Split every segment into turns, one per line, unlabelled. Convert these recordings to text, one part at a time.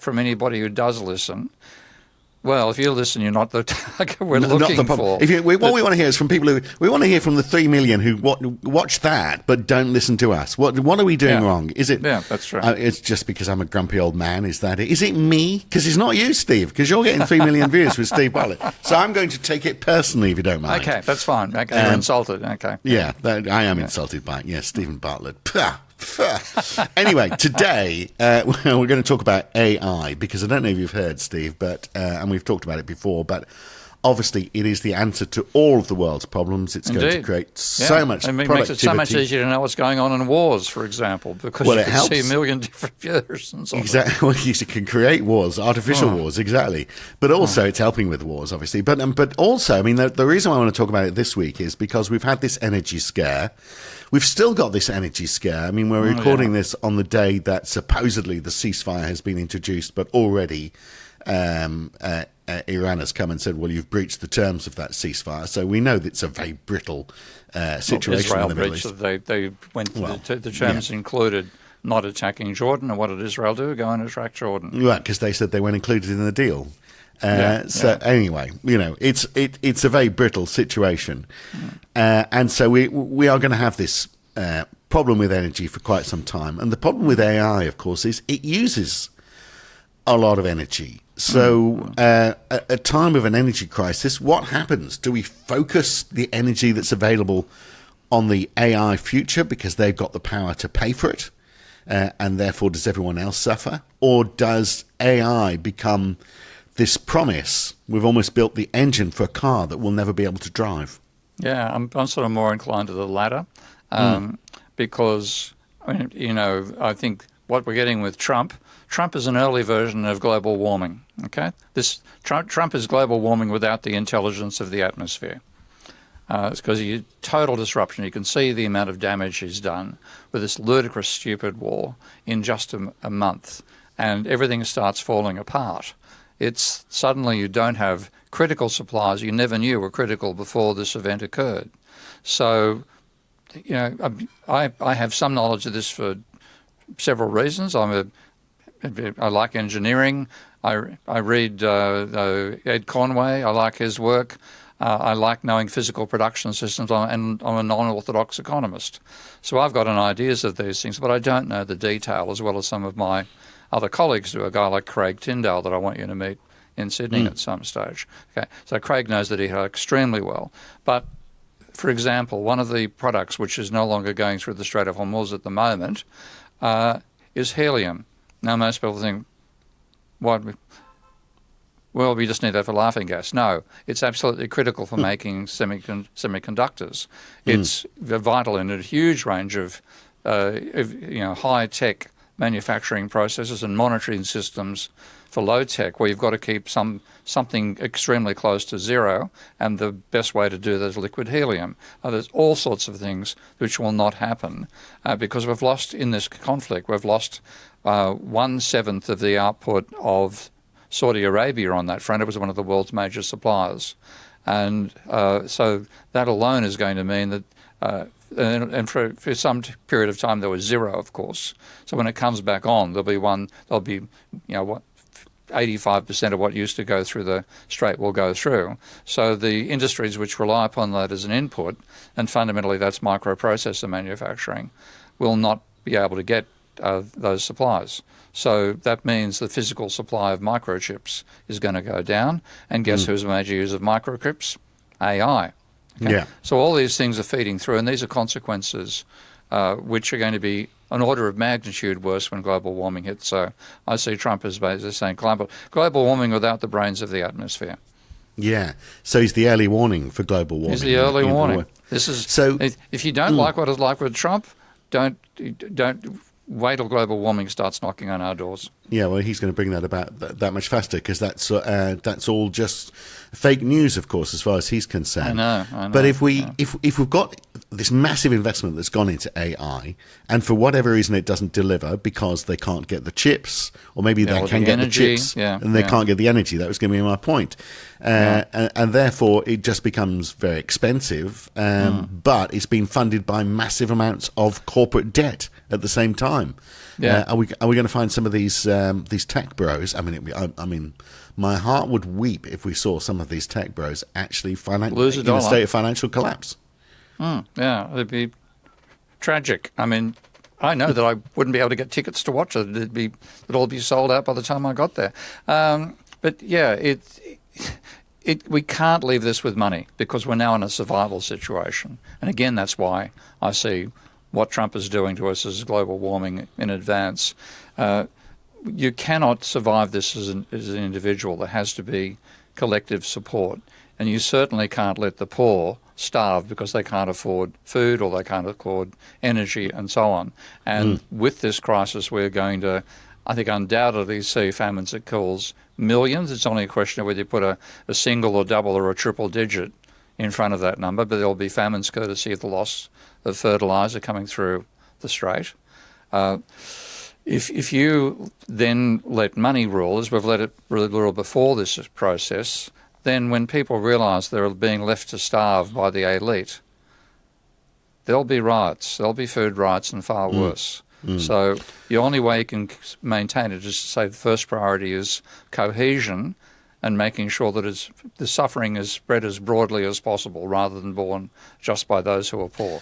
from anybody who does listen. Well, if you listen, you're not the target we're looking for.
What we want to hear is from people we want to hear from the 3 million who watch that but don't listen to us. What are we doing wrong? Is it?
Yeah, that's right.
It's just because I'm a grumpy old man. Is that it? Is it me? Because it's not you, Steve. Because you're getting 3 million views with Steve Bartlett. So I'm going to take it personally, if you don't mind.
Okay, that's fine. Okay, you're insulted. Okay.
Yeah, I am insulted by it. Yeah, Stephen Bartlett. Anyway, today we're going to talk about AI, because I don't know if you've heard, Steve, but and we've talked about it before, but obviously it is the answer to all of the world's problems. It's going to create so much productivity.
It makes it so much easier to know what's going on in wars, for example, because you can see a million different views and so on.
Exactly. Well, you can create wars, artificial wars, exactly. But also it's helping with wars, obviously. But also, I mean, the reason why I want to talk about it this week is because we've had this energy scare. We've still got this energy scare. I mean, we're recording this on the day that supposedly the ceasefire has been introduced, but already Iran has come and said, well, you've breached the terms of that ceasefire. So we know that it's a very brittle situation in the Middle East.
They went the terms included not attacking Jordan. And what did Israel do? Go and attack Jordan.
Right, because they said they weren't included in the deal. Anyway, you know, it's a very brittle situation. And so we are going to have this problem with energy for quite some time. And the problem with AI, of course, is it uses a lot of energy. So at a time of an energy crisis, what happens? Do we focus the energy that's available on the AI future because they've got the power to pay for it? And therefore, does everyone else suffer? Or does AI become this promise? We've almost built the engine for a car that we'll never be able to drive.
Yeah, I'm sort of more inclined to the latter because, I mean, you know, I think what we're getting with Trump is an early version of global warming, okay? Trump is global warming without the intelligence of the atmosphere. It's because total disruption. You can see the amount of damage he's done with this ludicrous, stupid war in just a month, and everything starts falling apart. It's suddenly you don't have critical supplies you never knew were critical before this event occurred. So, you know, I have some knowledge of this for several reasons. I like engineering. I read Ed Conway. I like his work. I like knowing physical production systems, and I'm a non-orthodox economist. So I've got an ideas of these things, but I don't know the detail as well as some of my other colleagues do, a guy like Craig Tyndall that I want you to meet in Sydney at some stage. Okay, so Craig knows the detail extremely well. But, for example, one of the products which is no longer going through the Strait of Hormuz at the moment is helium. Now, most people think, well, we just need that for laughing gas. No, it's absolutely critical for making semiconductors. It's vital in a huge range of high-tech manufacturing processes and monitoring systems for low tech, where you've got to keep something extremely close to zero, and the best way to do that is liquid helium. There's all sorts of things which will not happen because we've lost in this conflict. We've lost 1/7 of the output of Saudi Arabia on that front. It was one of the world's major suppliers, and so that alone is going to mean that. And for some period of time there was zero, of course. So when it comes back on, there'll be 85% of what used to go through the Strait will go through. So the industries which rely upon that as an input, and fundamentally that's microprocessor manufacturing, will not be able to get those supplies. So that means the physical supply of microchips is going to go down. And guess who's a major user of microchips? AI. Okay?
Yeah.
So all these things are feeding through, and these are consequences which are going to be an order of magnitude worse when global warming hits. So I see Trump as basically saying global warming without the brains of the atmosphere.
Yeah. So he's the early warning for global warming.
He's the early warning. This is so. If you don't like what it's like with Trump, don't wait till global warming starts knocking on our doors.
Yeah, well, he's going to bring that about that much faster because that's all just fake news, of course, as far as he's concerned.
I know.
But if we've got this massive investment that's gone into AI, and for whatever reason it doesn't deliver because they can't get the chips, or maybe they can get the chips and they can't get the energy. That was going to be my point. And therefore it just becomes very expensive, but it's been funded by massive amounts of corporate debt at the same time. Are we going to find some of these tech bros? I mean, my heart would weep if we saw some of these tech bros actually in a state of financial collapse.
It'd be tragic. I mean, I know that I wouldn't be able to get tickets to watch it. It'd all be sold out by the time I got there. But yeah, we can't leave this with money because we're now in a survival situation. And again, that's why I see what Trump is doing to us as global warming in advance. You cannot survive this as an individual. There has to be collective support. And you certainly can't let the poor starve because they can't afford food or they can't afford energy and so on. And with this crisis, we're going to, I think, undoubtedly see famines that kills millions. It's only a question of whether you put a single or double or a triple digit in front of that number, but there'll be famines courtesy of the loss of fertilizer coming through the strait. If you then let money rule, as we've let it rule before this process, then when people realise they're being left to starve by the elite, there'll be riots, there'll be food riots and far worse. So the only way you can maintain it is to say the first priority is cohesion and making sure that the suffering is spread as broadly as possible rather than borne just by those who are poor.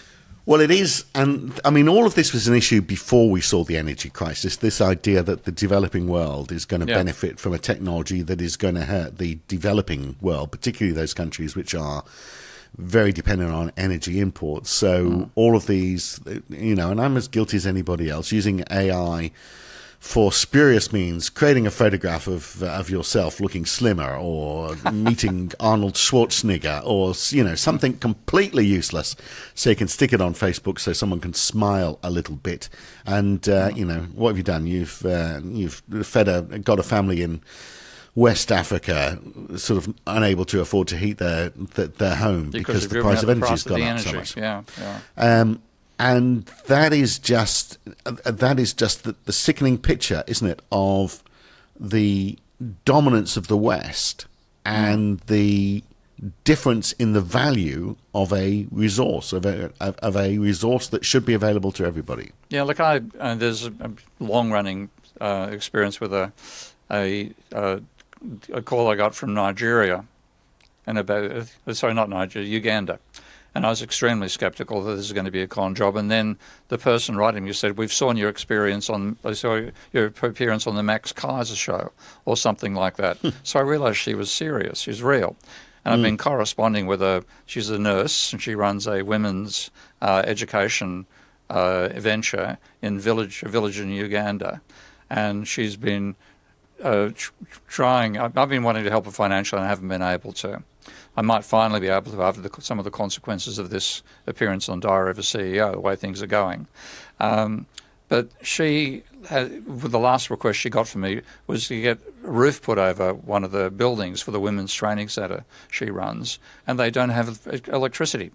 Well, it is, and I mean, all of this was an issue before we saw the energy crisis, this idea that the developing world is going to benefit from a technology that is going to hurt the developing world, particularly those countries which are very dependent on energy imports. So all of these, and I'm as guilty as anybody else, using AI for spurious means, creating a photograph of yourself looking slimmer, or meeting Arnold Schwarzenegger, or something completely useless, so you can stick it on Facebook so someone can smile a little bit. And what have you done? You've got a family in West Africa, sort of unable to afford to heat their home because the price of energy has gone up so much. And that is just the sickening picture, isn't it, of the dominance of the West and the difference in the value of a resource, of a resource that should be available to everybody.
Yeah, look, there's a long-running experience with a call I got from Nigeria, Uganda. And I was extremely sceptical that this is going to be a con job. And then the person writing me said, "We saw your appearance on the Max Kaiser show," or something like that. So I realised she was serious, she's real. And I've been corresponding with her. She's a nurse and she runs a women's education venture in a village in Uganda. And she's been trying. I've been wanting to help her financially and I haven't been able to. I might finally be able to after some of the consequences of this appearance on Diary of a CEO, the way things are going. But the last request she got from me was to get a roof put over one of the buildings for the women's training centre she runs, and they don't have electricity.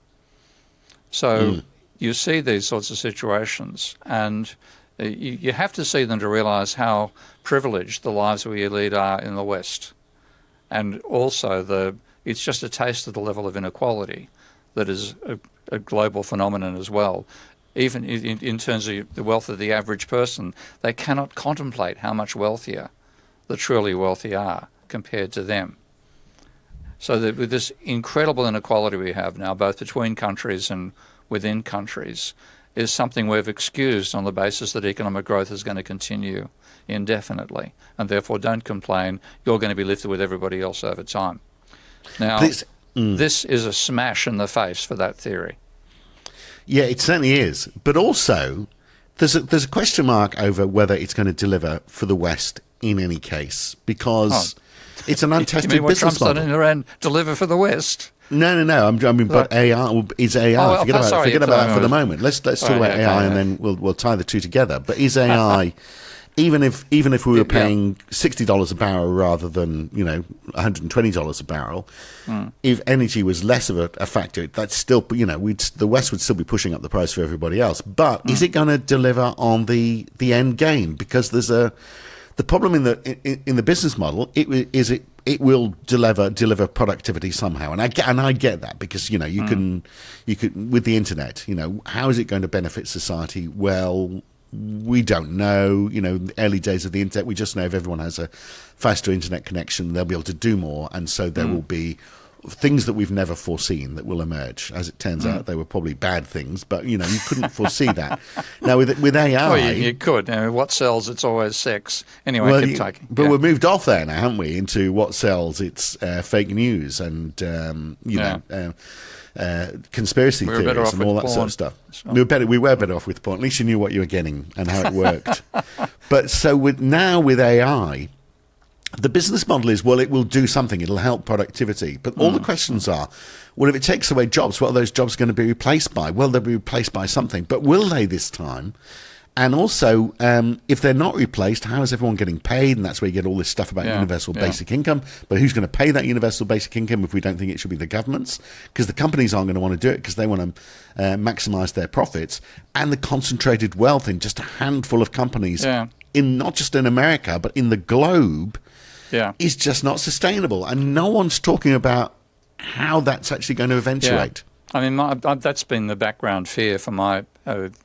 So you see these sorts of situations, and you have to see them to realise how privileged the lives we lead are in the West. And also it's just a taste of the level of inequality that is a global phenomenon as well. Even in terms of the wealth of the average person, they cannot contemplate how much wealthier the truly wealthy are compared to them. So that with this incredible inequality we have now, both between countries and within countries, is something we've excused on the basis that economic growth is going to continue indefinitely, and therefore don't complain, you're going to be lifted with everybody else over time. Now, this is a smash in the face for that theory.
Yeah, it certainly is. But also, there's a question mark over whether it's going to deliver for the West in any case, because it's an untested
you mean
business model.
Trump's done deliver for the West?
No. But AI is AI. Forget about that for the moment. Let's talk about AI, and then we'll tie the two together. But is AI even if we were paying $60 a barrel rather than $120 a barrel, if energy was less of a factor, that's still the West would still be pushing up the price for everybody else. But is it going to deliver on the end game? Because there's the problem in the business model. It will deliver productivity somehow, and I get that, because you can with the internet, how is it going to benefit society? Well, we don't know. The early days of the internet, we just know if everyone has a faster internet connection, they'll be able to do more, and so there will be things that we've never foreseen that will emerge. As it turns out, they were probably bad things, but you couldn't foresee that. Now with AI,
well, you could. What sells? It's always sex. Anyway, keep talking.
But we've moved off there now, haven't we? Into what sells? It's fake news and conspiracy theories and all that sort of stuff. We were better off with porn. At least you knew what you were getting and how it worked. But so with AI, the business model is, well, it will do something. It'll help productivity. But all the questions are, well, if it takes away jobs, what are those jobs going to be replaced by? Well, they'll be replaced by something. But will they this time? And also, if they're not replaced, how is everyone getting paid? And that's where you get all this stuff about universal basic income. But who's going to pay that universal basic income if we don't think it should be the governments? Because the companies aren't going to want to do it because they want to maximize their profits. And the concentrated wealth in just a handful of companies, in not just in America, but in the globe, is just not sustainable. And no one's talking about how that's actually going to eventuate.
I mean, that's been the background fear for my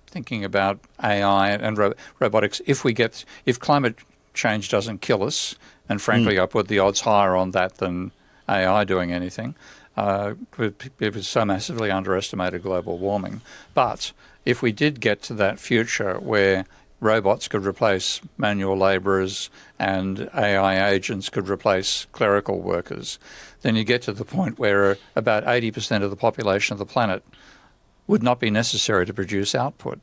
thinking about AI and robotics. If climate change doesn't kill us, and frankly, I put the odds higher on that than AI doing anything, it was so massively underestimated global warming. But if we did get to that future where robots could replace manual labourers and AI agents could replace clerical workers, then you get to the point where about 80% of the population of the planet would not be necessary to produce output.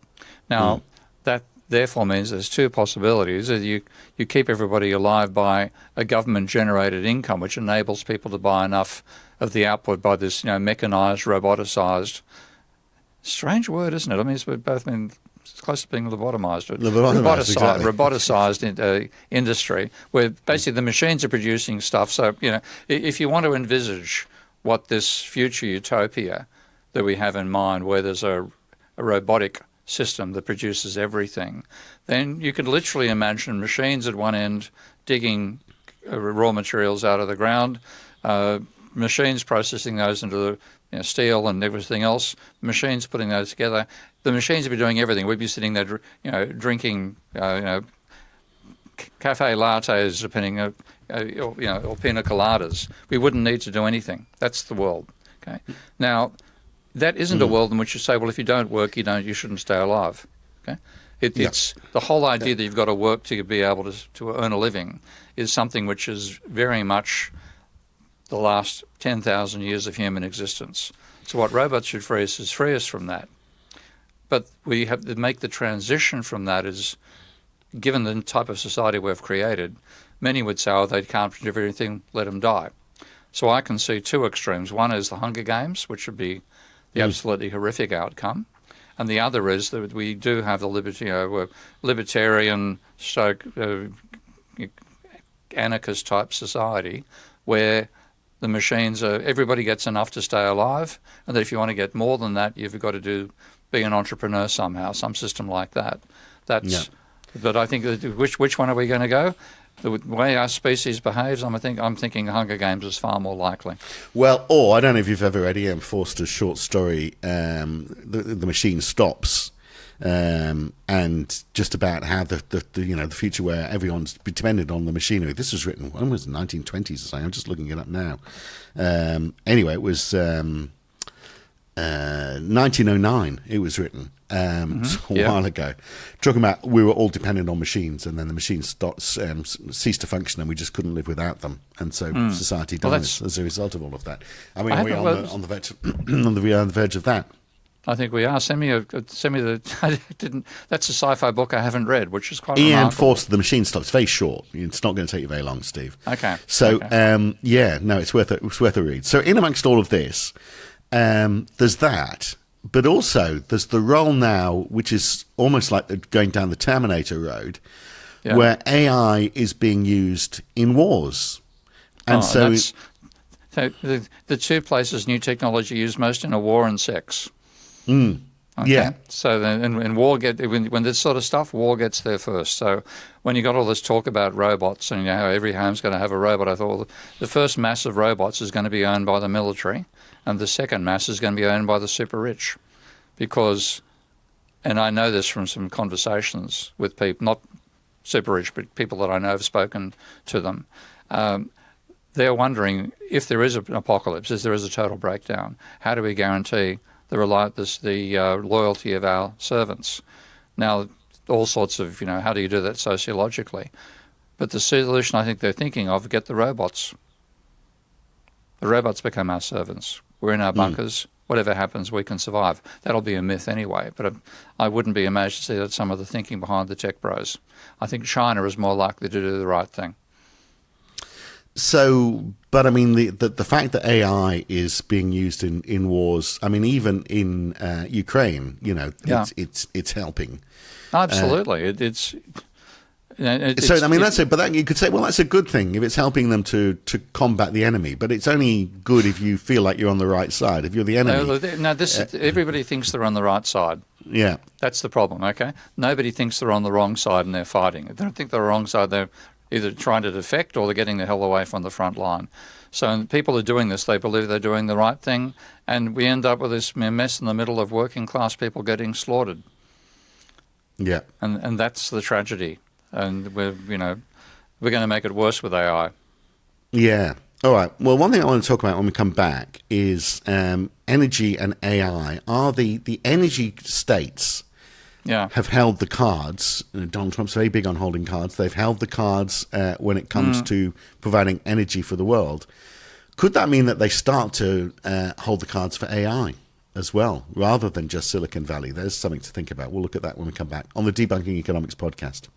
Now, that therefore means there's two possibilities. You keep everybody alive by a government-generated income, which enables people to buy enough of the output by this mechanised, roboticised, strange word, isn't it? I mean, it's close to being lobotomized. Roboticized industry, where basically the machines are producing stuff. So, if you want to envisage what this future utopia that we have in mind, where there's a robotic system that produces everything, then you could literally imagine machines at one end digging raw materials out of the ground, machines processing those into the steel and everything else, machines putting those together. The machines would be doing everything. We'd be sitting there, drinking, cafe lattes, depending, or pina coladas. We wouldn't need to do anything. That's the world. Okay. Now, that isn't a world in which you say, well, if you don't work, you shouldn't stay alive. Okay. It's the whole idea that you've got to work to be able to earn a living is something which is very much the last 10,000 years of human existence. So what robots should free us is free us from that. But we have to make the transition from that is, given the type of society we've created, many would say, they can't do everything, let them die. So I can see two extremes. One is the Hunger Games, which would be the absolutely horrific outcome. And the other is that we do have the libertarian, anarchist type society where the machines everybody gets enough to stay alive, and that if you want to get more than that, you've got to be an entrepreneur somehow, some system like that. But I think which one are we going to go? The way our species behaves, I'm thinking Hunger Games is far more likely.
Well, I don't know if you've ever read E.M. Forster's short story, The Machine Stops, and just about how the future where everyone's dependent on the machinery. This was written, when was it, 1920s or something? I'm just looking it up now. Anyway, it was 1909 it was written, a while ago, talking about we were all dependent on machines, and then the machines ceased to function and we just couldn't live without them, and so society died as a result of all of that. I mean, we're on the verge on the verge of that.
I think we are. Send me the. I didn't. That's a sci-fi book I haven't read, which is quite.
E.M. Forster, The Machine Stops. It's very short. It's not going to take you very long, Steve.
Okay.
So, it's worth a read. So, in amongst all of this, there's that, but also there's the role now, which is almost like going down the Terminator road, where AI is being used in wars. And so
the two places new technology used most in are war and sex. Okay?
Yeah.
So then, and war when this sort of stuff, war gets there first. So when you got all this talk about robots and how every home's going to have a robot, I thought, well, the first mass of robots is going to be owned by the military, and the second mass is going to be owned by the super rich, because, and I know this from some conversations with people, not super rich, but people that I know have spoken to them. They're wondering, if there is an apocalypse, if there is a total breakdown, how do we guarantee the loyalty of our servants? Now, all sorts of, how do you do that sociologically? But the solution I think they're thinking of, get the robots. The robots become our servants. We're in our bunkers. Whatever happens, we can survive. That'll be a myth anyway, but I wouldn't be amazed to see that some of the thinking behind the tech bros. I think China is more likely to do the right thing.
So, but I mean, the fact that AI is being used in wars, I mean, even in Ukraine, it's helping.
Absolutely. It's
I mean, that's it. But you could say, well, that's a good thing if it's helping them to combat the enemy. But it's only good if you feel like you're on the right side. If you're the enemy,
everybody thinks they're on the right side.
Yeah,
that's the problem. Okay, nobody thinks they're on the wrong side and they're fighting. If they don't think they're on the wrong side, they're either trying to defect or they're getting the hell away from the front line. So people are doing this. They believe they're doing the right thing, and we end up with this mess in the middle of working class people getting slaughtered.
Yeah,
and that's the tragedy. And we're going to make it worse with AI.
Yeah. All right. Well, one thing I want to talk about when we come back is energy and AI. Are the energy states have held the cards? Donald Trump's very big on holding cards. They've held the cards when it comes to providing energy for the world. Could that mean that they start to hold the cards for AI as well, rather than just Silicon Valley? There's something to think about. We'll look at that when we come back on the Debunking Economics podcast.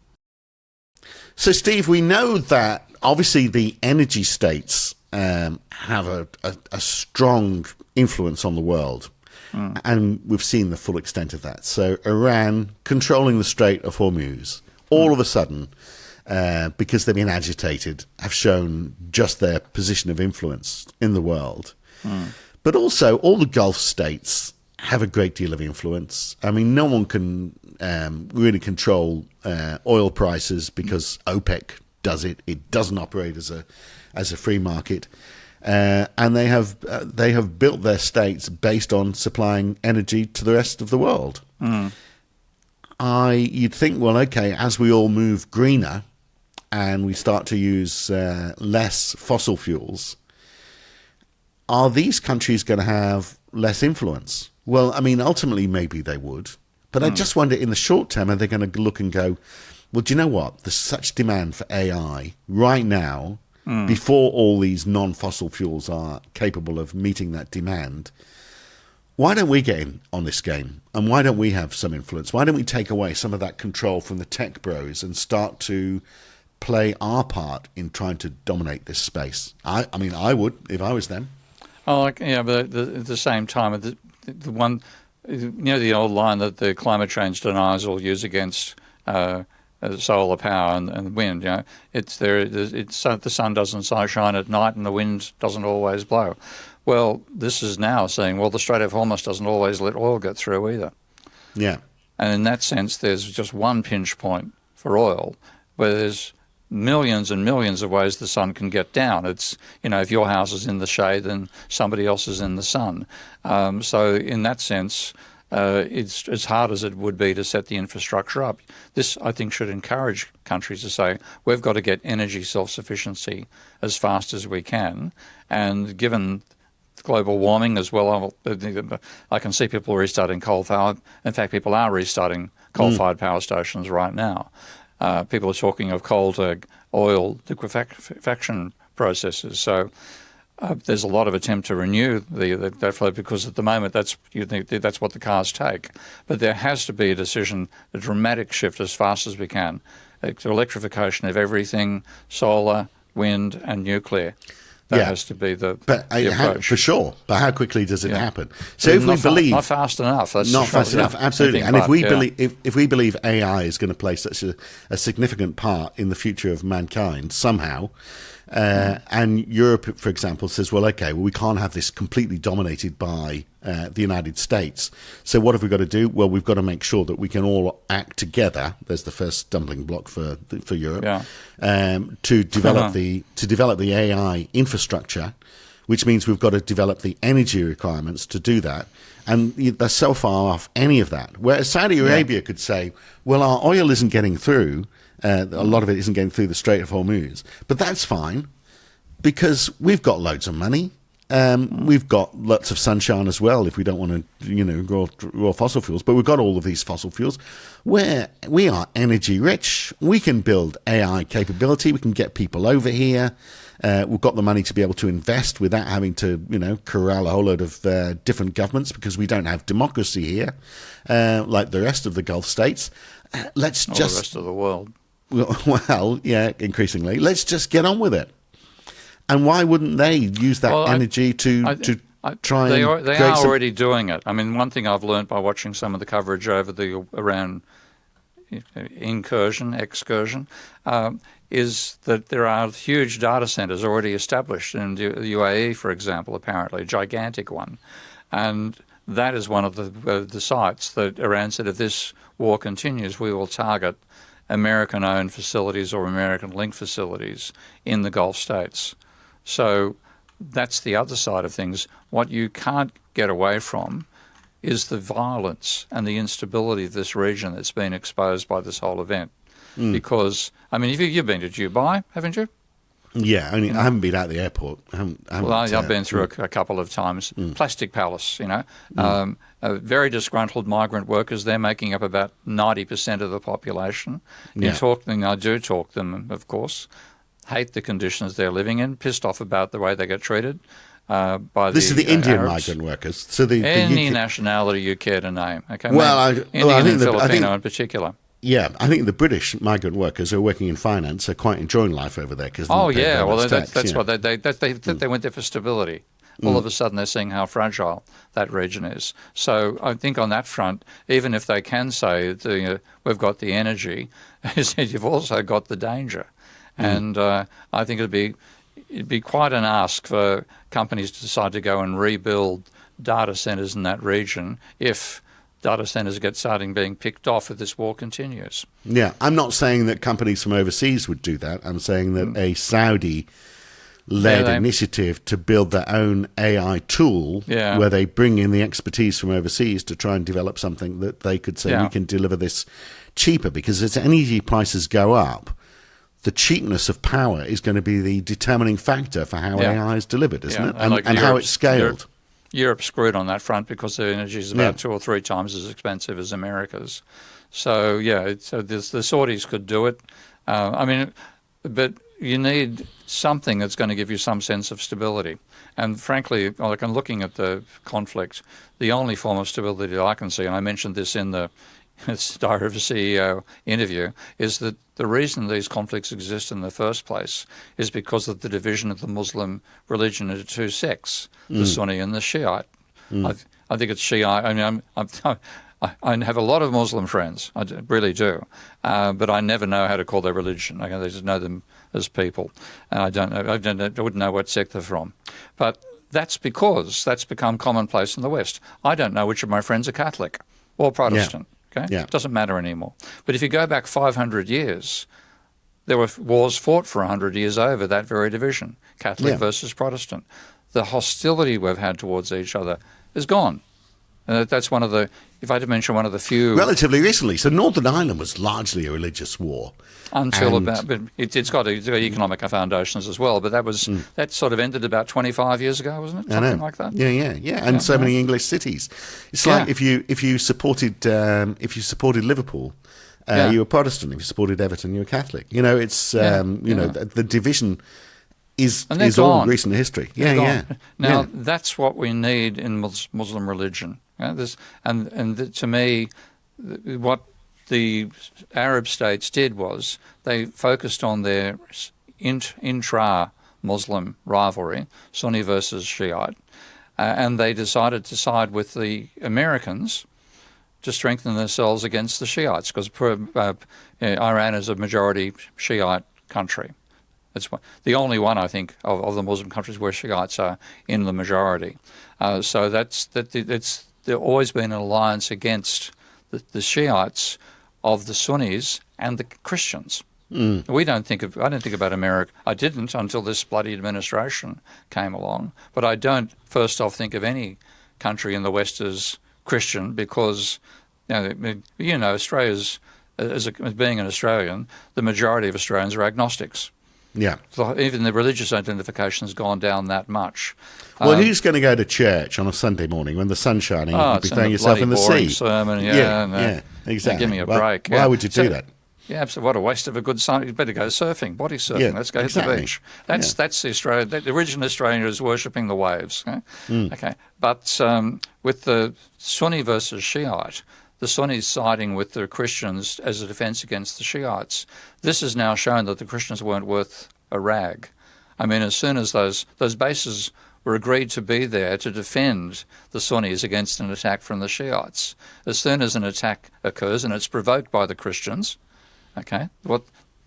So, Steve, we know that obviously the energy states have a strong influence on the world, and we've seen the full extent of that. So, Iran controlling the Strait of Hormuz, all of a sudden, because they've been agitated, have shown just their position of influence in the world. But also, all the Gulf states have a great deal of influence. I mean, no one can really control oil prices because OPEC does it. It doesn't operate as a free market, and they have built their states based on supplying energy to the rest of the world. You'd think, well, okay, as we all move greener and we start to use less fossil fuels, are these countries going to have less influence? Well, I mean, ultimately, maybe they would. But I just wonder, in the short term, are they going to look and go, well, do you know what? There's such demand for AI right now, before all these non-fossil fuels are capable of meeting that demand. Why don't we get in on this game? And why don't we have some influence? Why don't we take away some of that control from the tech bros and start to play our part in trying to dominate this space? I mean, I would, if I was them.
Oh, yeah, but at the same time, the one, the old line that the climate change deniers will use against solar power and wind. It's the sun doesn't shine at night and the wind doesn't always blow. Well, this is now saying, well, the Strait of Hormuz doesn't always let oil get through either.
Yeah,
and in that sense, there's just one pinch point for oil, where there's millions and millions of ways the sun can get down. It's, if your house is in the shade, then somebody else is in the sun. So in that sense, it's as hard as it would be to set the infrastructure up. This, I think, should encourage countries to say, we've got to get energy self-sufficiency as fast as we can. And given global warming as well, I can see people restarting coal-fired. In fact, people are restarting coal-fired power stations right now. People are talking of coal to oil liquefaction processes. So there's a lot of attempt to renew that flow, because at the moment that's what the cars take. But there has to be a decision, a dramatic shift as fast as we can to electrification of everything, solar, wind and nuclear. That has to be the approach.
For sure. But how quickly does it happen? So if we believe
not fast enough, that's
not fast enough, absolutely. And if we believe AI is going to play such a significant part in the future of mankind somehow, and Europe, for example, says, well, okay, we can't have this completely dominated by the United States. So what have we got to do? Well, we've got to make sure that we can all act together. There's the first stumbling block for Europe, to develop the AI infrastructure, which means we've got to develop the energy requirements to do that. And they're so far off any of that. Whereas Saudi Arabia could say, well, our oil isn't getting through. A lot of it isn't getting through the Strait of Hormuz. But that's fine, because we've got loads of money. We've got lots of sunshine as well if we don't want to, grow fossil fuels. But we've got all of these fossil fuels where we are energy rich. We can build AI capability. We can get people over here. We've got the money to be able to invest without having to, corral a whole load of different governments, because we don't have democracy here like the rest of the Gulf states.
The rest of the world.
Well, yeah, increasingly. Let's just get on with it. And why wouldn't they use that energy to try and
They are already doing it. I mean, one thing I've learned by watching some of the coverage over the Iran excursion, is that there are huge data centers already established in the UAE, for example, apparently, a gigantic one. And that is one of the sites that Iran said, if this war continues, we will target American-owned facilities or American-linked facilities in the Gulf states. So that's the other side of things. What you can't get away from is the violence and the instability of this region that's been exposed by this whole event. Because, I mean, you've been to Dubai, haven't you?
Yeah, I haven't been out the airport.
I've been through a couple of times. Plastic Palace, very disgruntled migrant workers. They're making up about 90% of the population. I do talk to them, of course. Hate the conditions they're living in. Pissed off about the way they get treated. This
is the Indian
Arabs.
Migrant workers. So
any nationality you care to name. Okay.
Indian
and Filipino in particular.
Yeah, I think the British migrant workers who are working in finance are quite enjoying life over there because
what they went there for stability. All of a sudden, they're seeing how fragile that region is. So I think on that front, even if they can say we've got the energy, you've also got the danger, and I think it'd be quite an ask for companies to decide to go and rebuild data centers in that region if data centers starting being picked off if this war continues.
Yeah, I'm not saying that companies from overseas would do that. I'm saying that a Saudi-led initiative to build their own AI tool where they bring in the expertise from overseas to try and develop something that they could say we can deliver this cheaper, because as energy prices go up, the cheapness of power is going to be the determining factor for how AI is delivered, isn't it? And how it's scaled.
Europe's screwed on that front because their energy is about 2 or 3 times as expensive as America's. So, the Saudis could do it. But you need something that's going to give you some sense of stability. And frankly, like I'm looking at the conflict, the only form of stability that I can see, and I mentioned this in the Diary of a CEO interview, is that the reason these conflicts exist in the first place is because of the division of the Muslim religion into 2 sects, the Sunni and the Shiite. I think it's Shiite. I mean, I have a lot of Muslim friends. I really do, but I never know how to call their religion. I just know them as people, and I wouldn't know what sect they're from. But that's because that's become commonplace in the West. I don't know which of my friends are Catholic or Protestant. Okay? It doesn't matter anymore. But if you go back 500 years, there were wars fought for 100 years over that very division, Catholic versus Protestant. The hostility we've had towards each other is gone. And that's one of the, if I had to mention one of the few...
Relatively recently. So Northern Ireland was largely a religious war.
Until but it's got economic foundations as well. But that sort of ended about 25 years ago, wasn't it? Something like that.
Yeah. And so many English cities. It's like if you supported Liverpool, you were Protestant. If you supported Everton, you were Catholic. The division is all recent history.
Now that's what we need in Muslim religion. To me, what the Arab states did was they focused on their intra Muslim rivalry, Sunni versus Shiite, and they decided to side with the Americans to strengthen themselves against the Shiites, because Iran is a majority Shiite country. It's the only one, I think, of the Muslim countries where Shiites are in the majority. So there's always been an alliance against the Shiites of the Sunnis and the Christians. I don't think about America. I didn't until this bloody administration came along. But I don't first off think of any country in the West as Christian, because Australia's, as being an Australian, the majority of Australians are agnostics.
Yeah.
So even the religious identification has gone down that much.
Well, who's going to go to church on a Sunday morning when the sun's shining and be throwing yourself in the sea?
Sermon,
exactly.
Give me a break.
Why would you do that?
Yeah, absolutely. What a waste of a good sun. You better go surfing, body surfing.
Yeah,
Let's go hit the beach. That's the Australia. The original Australia is worshipping the waves. Okay, but with the Sunni versus Shiite, the Sunnis siding with the Christians as a defence against the Shiites. This has now shown that the Christians weren't worth a rag. I mean, as soon as those bases were agreed to be there to defend the Sunnis against an attack from the Shiites, as soon as an attack occurs and it's provoked by the Christians, okay,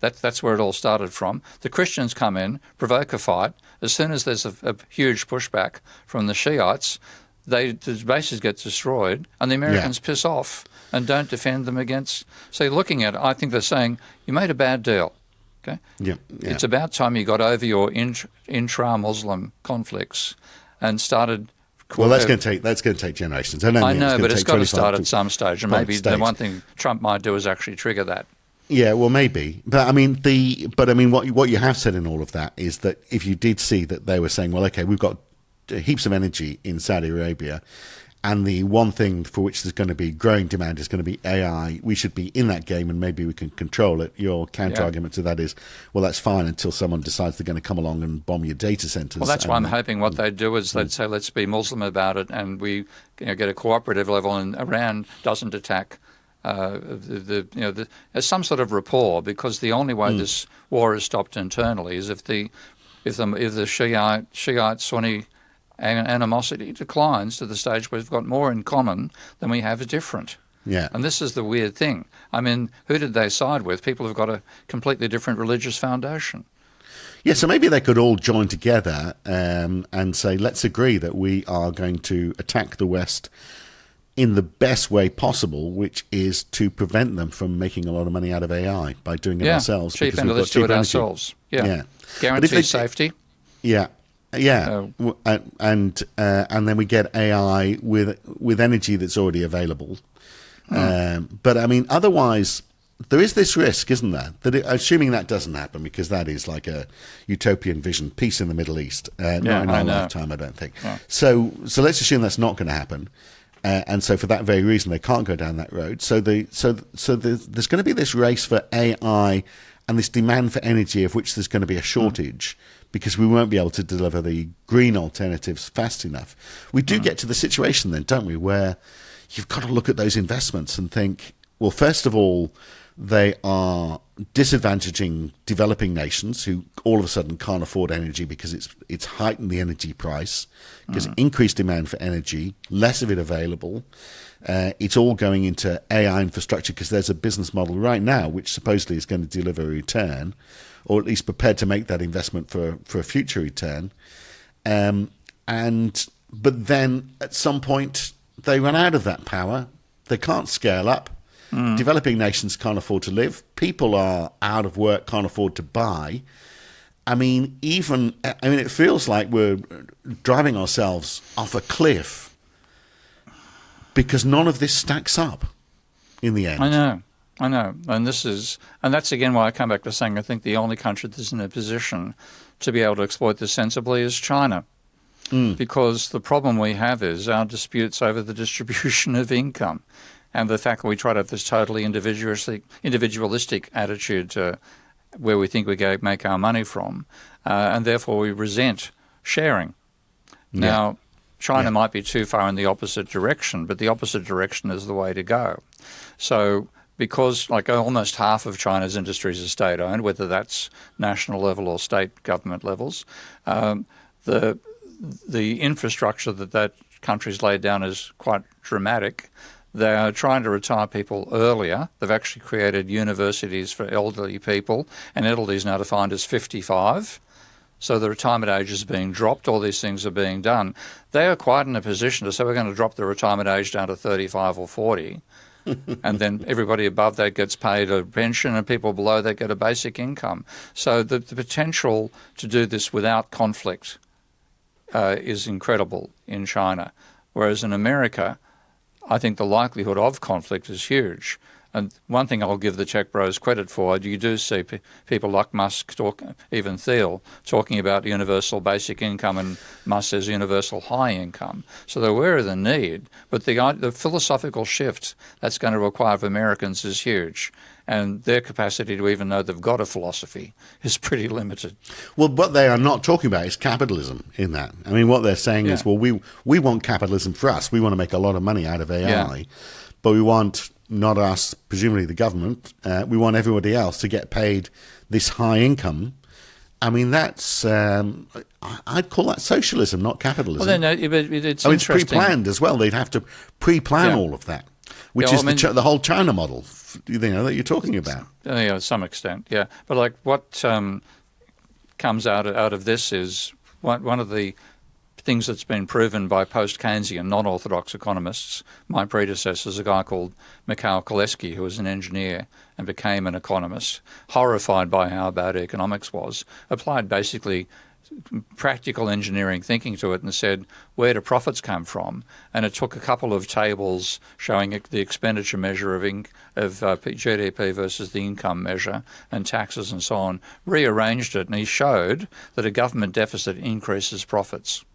that's where it all started from. The Christians come in, provoke a fight. As soon as there's a huge pushback from the Shiites, the bases get destroyed, and the Americans piss off and don't defend them against. So looking at it, I think they're saying, you made a bad deal. Okay? It's about time you got over your intra-Muslim conflicts and started.
Well, that's going to take generations. I know,
but it's got to start at some stage, and maybe the one thing Trump might do is actually trigger that.
Yeah, well, maybe, but I mean, what you have said in all of that is that if you did see that they were saying, well, okay, we've got heaps of energy in Saudi Arabia, and the one thing for which there's going to be growing demand is going to be AI. We should be in that game, and maybe we can control it. Your counter argument to that is, well, that's fine until someone decides they're going to come along and bomb your data centers.
Well, that's why I'm hoping what they do is they'd say, let's be Muslim about it, and we get a cooperative level, and Iran doesn't attack. There's some sort of rapport, because the only way this war is stopped internally is if the Shiite Sunni animosity declines to the stage where we've got more in common than we have different.
Yeah.
And this is the weird thing. I mean, who did they side with? People who've got a completely different religious foundation.
Yeah, so maybe they could all join together and say, let's agree that we are going to attack the West in the best way possible, which is to prevent them from making a lot of money out of AI by doing it ourselves.
Cheap energy. Let's do it ourselves. Yeah. Guarantee safety.
Yeah. And then we get AI with energy that's already available. But I mean, otherwise, there is this risk, isn't there? Assuming that doesn't happen, because that is like a utopian vision, peace in the Middle East. Not in our lifetime, I don't think. Yeah. So let's assume that's not going to happen. And so for that very reason, they can't go down that road. So there's going to be this race for AI and this demand for energy, of which there's going to be a shortage, because we won't be able to deliver the green alternatives fast enough. We do get to the situation then, don't we, where you've got to look at those investments and think, well, first of all, they are disadvantaging developing nations who all of a sudden can't afford energy because it's heightened the energy price, because increased demand for energy, less of it available. It's all going into AI infrastructure, because there's a business model right now which supposedly is going to deliver a return, or at least prepared to make that investment for a future return. But then at some point they run out of that power. They can't scale up. Developing nations can't afford to live. People are out of work, can't afford to buy. I mean, it feels like we're driving ourselves off a cliff, because none of this stacks up in the end.
I know. And that's again why I come back to saying I think the only country that's in a position to be able to exploit this sensibly is China. Because the problem we have is our disputes over the distribution of income, and the fact that we try to have this totally individualistic attitude to where we think we make our money from, and therefore we resent sharing. Now, China might be too far in the opposite direction, but the opposite direction is the way to go. So because like almost half of China's industries are state-owned, whether that's national level or state government levels, the infrastructure that country's laid down is quite dramatic. They are trying to retire people earlier. They've actually created universities for elderly people, and elderly is now defined as 55. So the retirement age is being dropped. All these things are being done. They are quite in a position to say we're going to drop the retirement age down to 35 or 40. And then everybody above that gets paid a pension, and people below that get a basic income. So the potential to do this without conflict is incredible in China. Whereas in America, I think the likelihood of conflict is huge. And one thing I'll give the tech bros credit for, you do see people like Musk, even Thiel, talking about universal basic income, and Musk says universal high income. So they're aware of the need, but the philosophical shift that's going to require of Americans is huge. And their capacity to even know they've got a philosophy is pretty limited.
Well, what they are not talking about is capitalism in that. I mean, what they're saying is, well, we want capitalism for us. We want to make a lot of money out of AI, but we want, not us, presumably the government, we want everybody else to get paid this high income. I mean, that's, I'd call that socialism, not capitalism.
Well, then, it's
it's pre-planned as well. They'd have to pre-plan all of that, which is the whole China model, that you're talking about.
Yeah, to some extent, yeah. But like what comes out of this is one of the things that's been proven by post-Keynesian, non-orthodox economists. My predecessor is a guy called Mikhail Koleski, who was an engineer and became an economist, horrified by how bad economics was, applied basically practical engineering thinking to it and said, where do profits come from? And it took a couple of tables showing the expenditure measure of GDP versus the income measure and taxes and so on, rearranged it, and he showed that a government deficit increases profits.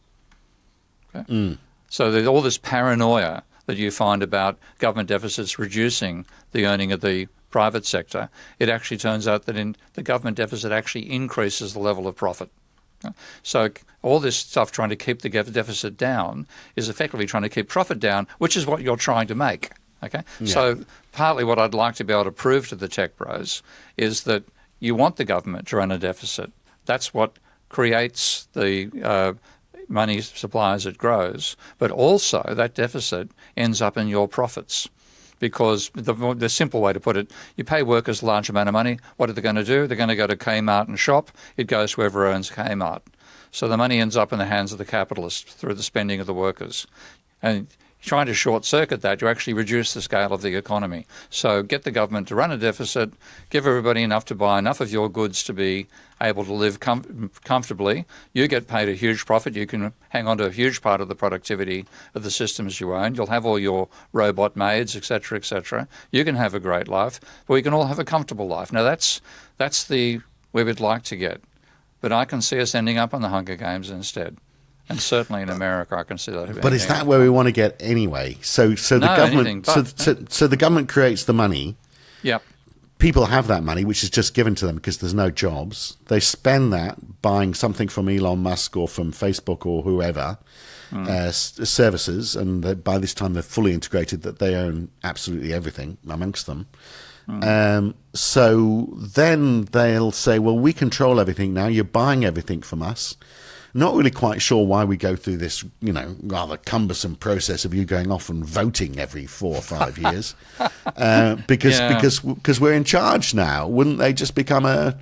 Okay? So there's all this paranoia that you find about government deficits reducing the earning of the private sector. It actually turns out that the government deficit actually increases the level of profit. So all this stuff trying to keep the deficit down is effectively trying to keep profit down, which is what you're trying to make. Okay, So partly what I'd like to be able to prove to the tech bros is that you want the government to run a deficit. That's what creates the money supply as it grows, but also that deficit ends up in your profits. Because the simple way to put it, you pay workers a large amount of money. What are they going to do? They're going to go to Kmart and shop. It goes to whoever owns Kmart. So the money ends up in the hands of the capitalists through the spending of the workers. And trying to short-circuit that, you actually reduce the scale of the economy. So get the government to run a deficit, give everybody enough to buy enough of your goods to be able to live comfortably. You get paid a huge profit. You can hang on to a huge part of the productivity of the systems you own. You'll have all your robot maids, et cetera, et cetera. You can have a great life, but we can all have a comfortable life. Now, that's where we'd like to get. But I can see us ending up on the Hunger Games instead. And certainly in America, I can see that.
But is that where we want to get anyway? So the government, so the government creates the money.
Yep.
People have that money, which is just given to them because there's no jobs. They spend that buying something from Elon Musk or from Facebook or whoever, services, and by this time they're fully integrated that they own absolutely everything amongst them. So then they'll say, well, we control everything now. You're buying everything from us. Not really quite sure why we go through this, rather cumbersome process of you going off and voting every 4 or 5 years, because we're in charge now. Wouldn't they just become a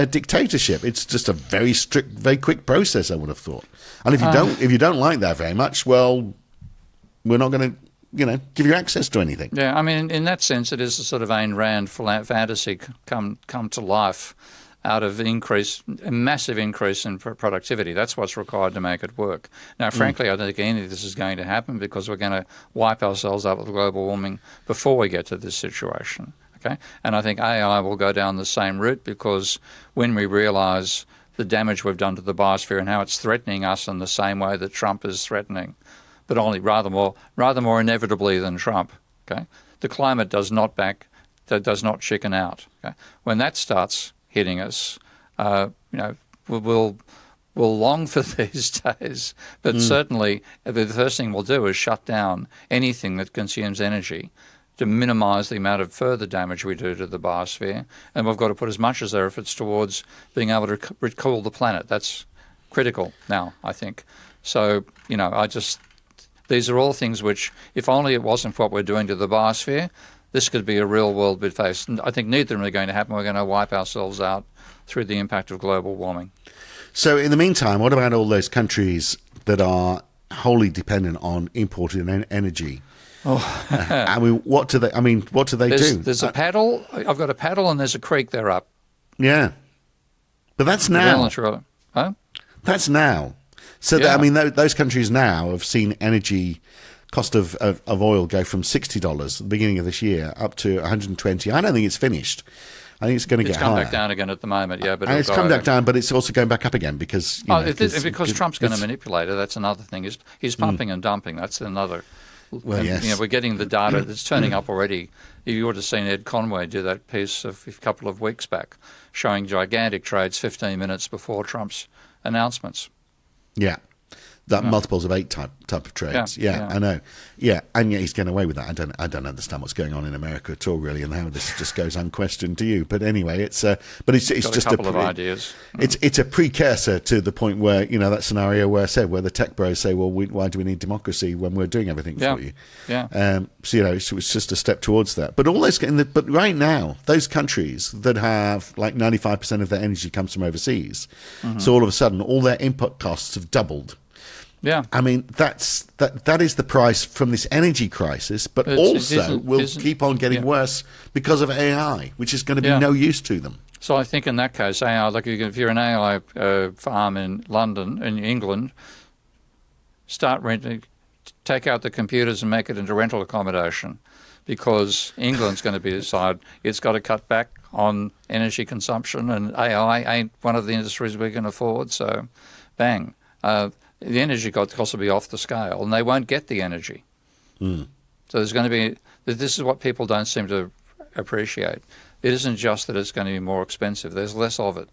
dictatorship? It's just a very strict, very quick process, I would have thought. And if you don't like that very much, well, we're not going to give you access to anything.
Yeah, I mean, in that sense, it is a sort of Ayn Rand fantasy come to life. Out of a massive increase in productivity. That's what's required to make it work. Now, frankly, I don't think any of this is going to happen because we're going to wipe ourselves out with global warming before we get to this situation. Okay, and I think AI will go down the same route because when we realise the damage we've done to the biosphere and how it's threatening us in the same way that Trump is threatening, but only rather more inevitably than Trump. Okay, the climate does not chicken out. Okay, when that starts hitting us, we'll long for these days. But certainly, the first thing we'll do is shut down anything that consumes energy, to minimise the amount of further damage we do to the biosphere, and we've got to put as much as our efforts towards being able to recool the planet. That's critical now, I think. So, these are all things which, if only it wasn't what we're doing to the biosphere, this could be a real-world big face. And I think neither of them are going to happen. We're going to wipe ourselves out through the impact of global warming.
So in the meantime, what about all those countries that are wholly dependent on imported energy? What do they do?
There's a paddle. I've got a paddle and there's a creek there up.
Yeah. But that's now.
Huh?
That's now. So, those countries now have seen energy cost of oil go from $60 at the beginning of this year up to $120. I don't think it's finished. I think it's going to get higher.
It's come back down again at the moment, yeah. But
it's come back down, but it's also going back up again because
because Trump's going to manipulate it. That's another thing. He's pumping and dumping. That's another.
Well, yes.
We're getting the data that's turning up already. You would have seen Ed Conway do that piece a couple of weeks back, showing gigantic trades 15 minutes before Trump's announcements.
Yeah. That multiples of 8 type of trades. Yeah, I know. Yeah, and yet he's getting away with that. I don't understand what's going on in America at all, really, and how this just goes unquestioned to you. But anyway, it's just
a couple of ideas.
It's a precursor to the point where that scenario where the tech bros say, well, why do we need democracy when we're doing everything for you?
Yeah.
It's just a step towards that. But all those, but right now, those countries that have like 95% of their energy comes from overseas, so all of a sudden, all their input costs have doubled.
Yeah,
I mean that is the price from this energy crisis, but also will keep on getting worse because of AI, which is going to be no use to them.
So I think in that case, AI, like if you're an AI farm in London, in England, start renting, take out the computers and make it into rental accommodation, because England's going to decide it's got to cut back on energy consumption, and AI ain't one of the industries we can afford. So, bang. The energy costs will be off the scale, and they won't get the energy. So there's going to be. This is what people don't seem to appreciate. It isn't just that it's going to be more expensive. There's less of it.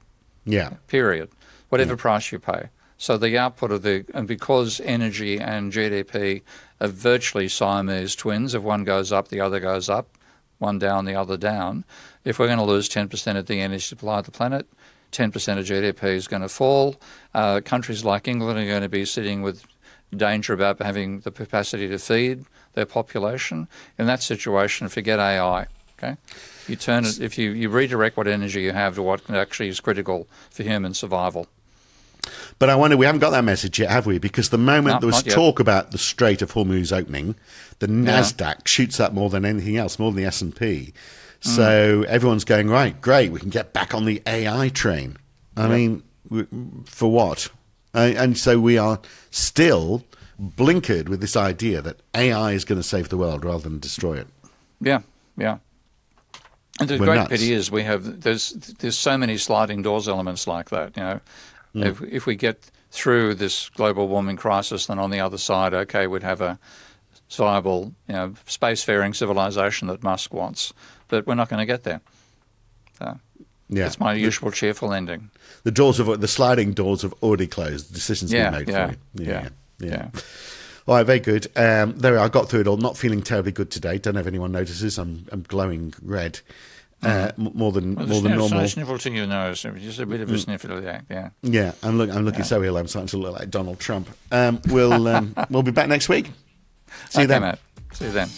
Yeah.
Period. Whatever price you pay. So the output of and because energy and GDP are virtually Siamese twins. If one goes up, the other goes up. One down, the other down. If we're going to lose 10% of the energy supply of the planet, 10% of GDP is going to fall. Countries like England are going to be sitting with danger about having the capacity to feed their population. In that situation, forget AI. Okay, you turn it if you redirect what energy you have to what actually is critical for human survival.
But I wonder, we haven't got that message yet, have we? Because the moment there was talk about the Strait of Hormuz opening, the NASDAQ shoots up more than anything else, more than the S&P. So everyone's going, right, great, we can get back on the AI train. I mean, for what? And so we are still blinkered with this idea that AI is going to save the world rather than destroy it.
Yeah. And the great pity is there's so many sliding doors elements like that. If we get through this global warming crisis, then on the other side, okay, we'd have a viable, spacefaring civilization that Musk wants. But we're not going to get there. It's my usual cheerful ending.
The sliding doors have already closed. Decisions have been made for you. Yeah. All right, very good. There we are. I got through it all. Not feeling terribly good today. Don't know if anyone notices. I'm glowing red, more than normal.
It's a sniffle to your nose. Just a bit of a sniffle. Yeah.
Yeah. I'm looking so ill. I'm starting to look like Donald Trump. We'll be back next week. See you then,
Matt. See you then.